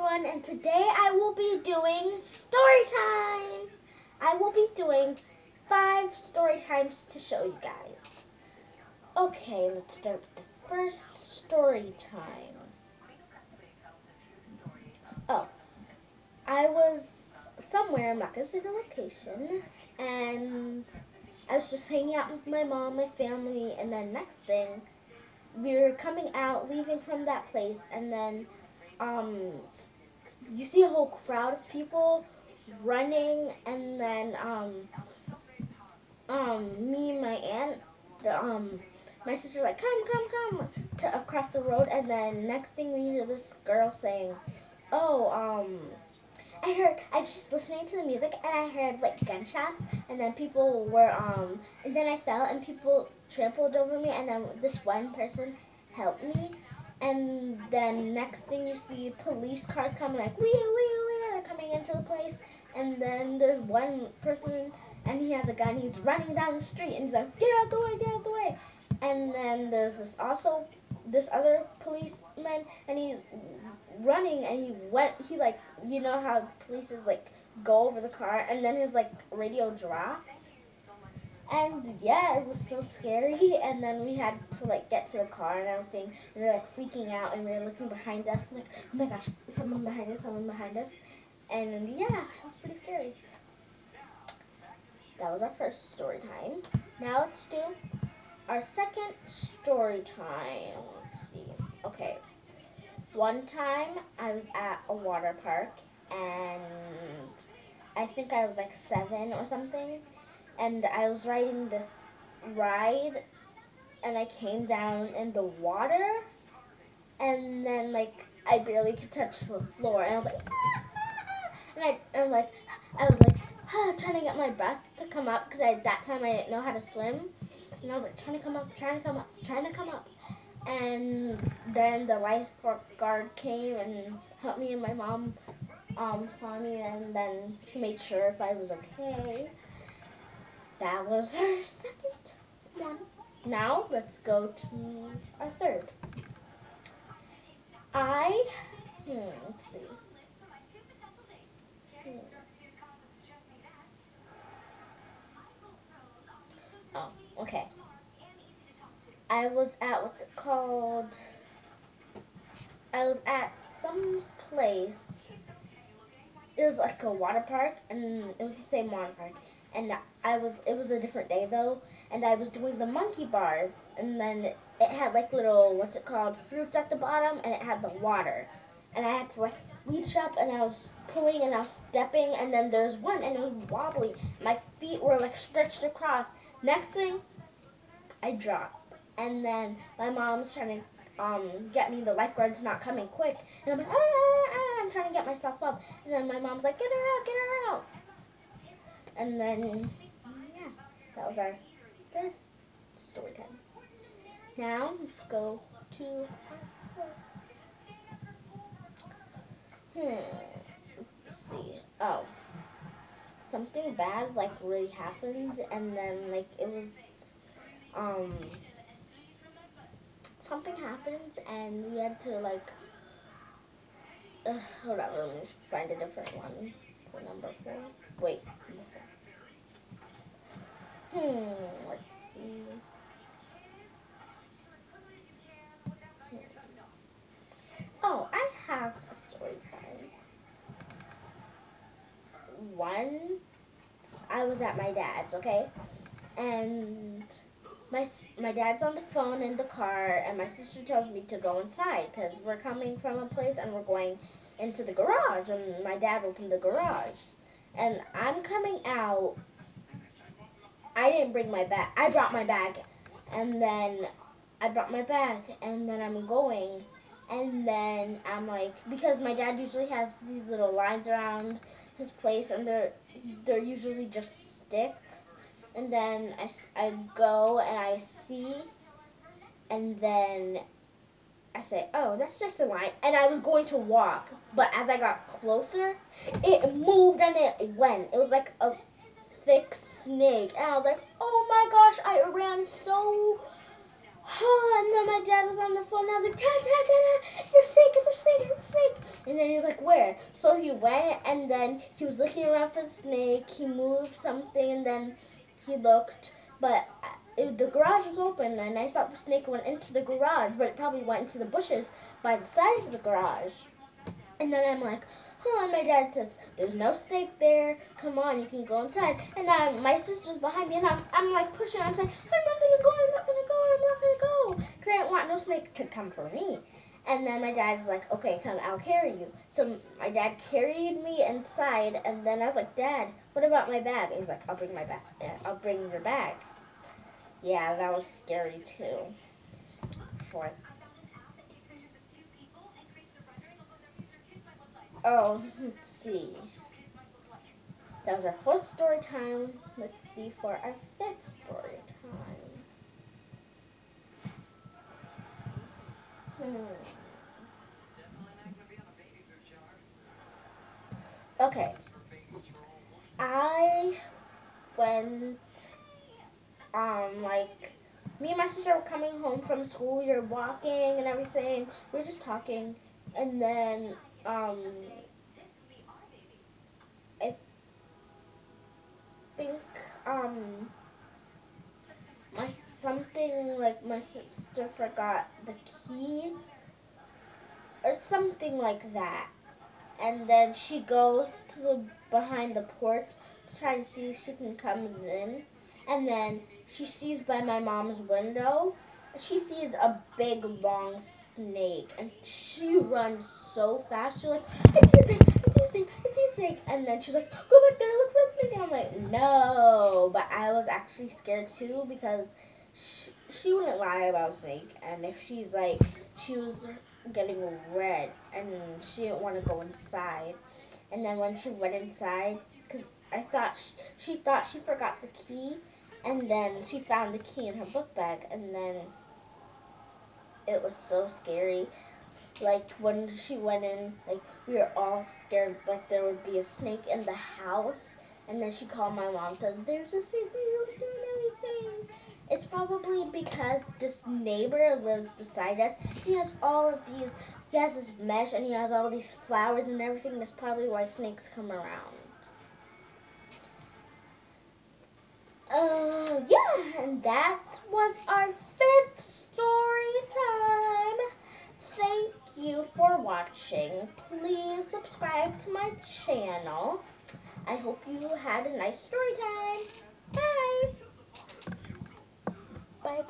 everyone, and today I will be doing story time. I will be doing 5 story times to show you guys. Okay, let's start with the first story time. Oh, I was somewhere, I'm not going to say the location, and I was just hanging out with my mom, my family, and then next thing, we were coming out, leaving from that place, and then you see a whole crowd of people running, and then me and my aunt, my sister like come to across the road, and then next thing we hear this girl saying, "Oh, I was just listening to the music and I heard like gunshots, and then people were and then I fell and people trampled over me, and then this one person helped me, and then next thing you see police cars coming like wee coming into the place, and then there's one person and he has a gun, he's running down the street and he's like get out the way, get out the way, and then there's this other policeman and he's running, and he like, you know how police like go over the car, and then his like radio dropped, and yeah, it was so scary, and then we had to like get to the car and everything, and we were like freaking out, and we were looking behind us like, oh my gosh, someone behind us, and yeah, it was pretty scary. That was our first story time. Now let's do our second story time. Let's see. Okay. One time I was at a water park, and I think I was like 7 or something, and I was riding this ride, and I came down in the water, and then like I barely could touch the floor, and I was like I was like trying to get my breath to come up, because at that time I didn't know how to swim, and I was like trying to come up, and then the lifeguard came and helped me, and my mom saw me, and then she made sure if I was okay. That was our second one. Now let's go to our third. Let's see. Oh, okay. I was at what's it called? I was at some place. It was like a water park, and it was the same water park. And it was a different day though, and I was doing the monkey bars, and then it had like little, what's it called, fruits at the bottom, and it had the water. And I had to like reach up, and I was pulling, and I was stepping, and then there's one, and it was wobbly. My feet were like stretched across. Next thing, I dropped. And then my mom's trying to get me, the lifeguard's not coming quick, and I'm like I'm trying to get myself up, and then my mom's like get her out, and then yeah, that was our third story time. Now let's go to let's see. Oh, something bad like really happened, and then like it was um something happened, and we had to like hold on, let me find a different one for number 4. Wait, let's see. Oh, I have a story time. Once I was at my dad's, okay, and my dad's on the phone in the car, and my sister tells me to go inside because we're coming from a place and we're going into the garage, and my dad opened the garage, and I'm coming out. I didn't bring my bag. I brought my bag, and then I'm going, and then I'm like, because my dad usually has these little lines around his place, and they're usually just sticks, and then I go and I see, and then I say, oh, that's just a line, and I was going to walk, but as I got closer, it moved and it went. It was like a thick snake, and I was like, oh my gosh, I ran so hard, and then my dad was on the phone, and I was like, Dad, it's a snake, it's a snake, it's a snake, And then he was like, where? So he went, and then he was looking around for the snake. He moved something, and then he looked, but the garage was open, and I thought the snake went into the garage, but it probably went into the bushes by the side of the garage. And then I'm like, oh, and my dad says, there's no snake there. Come on, you can go inside. And my sister's behind me, and I'm like pushing. I'm saying, I'm not going to go, I'm not going to go, I'm not going to go. Because I didn't want no snake to come for me. And then my dad was like, okay, come, I'll carry you. So my dad carried me inside, and then I was like, Dad, what about my bag? And he's like, I'll bring my bag. I'll bring your bag. Yeah, that was scary too. For oh, let's see. That was our fourth story time. Let's see for our fifth story time. Okay. I went, like, me and my sister were coming home from school. We were walking and everything. We were just talking. And then, I think, my sister forgot the key or something like that. And then she goes to the behind the porch to try and see if she can come in. And then she sees by my mom's window, she sees a big long snake, and she runs so fast. She's like, I see a snake, I see a snake, I see a snake. And then she's like, go back there, look for a snake. And I'm like, no. But I was actually scared too, because she wouldn't lie about snake. And if she's like, she was getting red, and she didn't want to go inside. And then when she went inside, because I thought she thought she forgot the key, and then she found the key in her book bag, and then it was so scary. Like when she went in, like we were all scared, like there would be a snake in the house. And then she called my mom, said, "There's a snake, we don't do anything." It's probably because this neighbor lives beside us. He has all of these. He has this mesh, and he has all these flowers and everything. That's probably why snakes come around. Yeah, and that was our fifth story time. Thank you for watching. Please subscribe to my channel. I hope you had a nice story time. Bye. Bye-bye.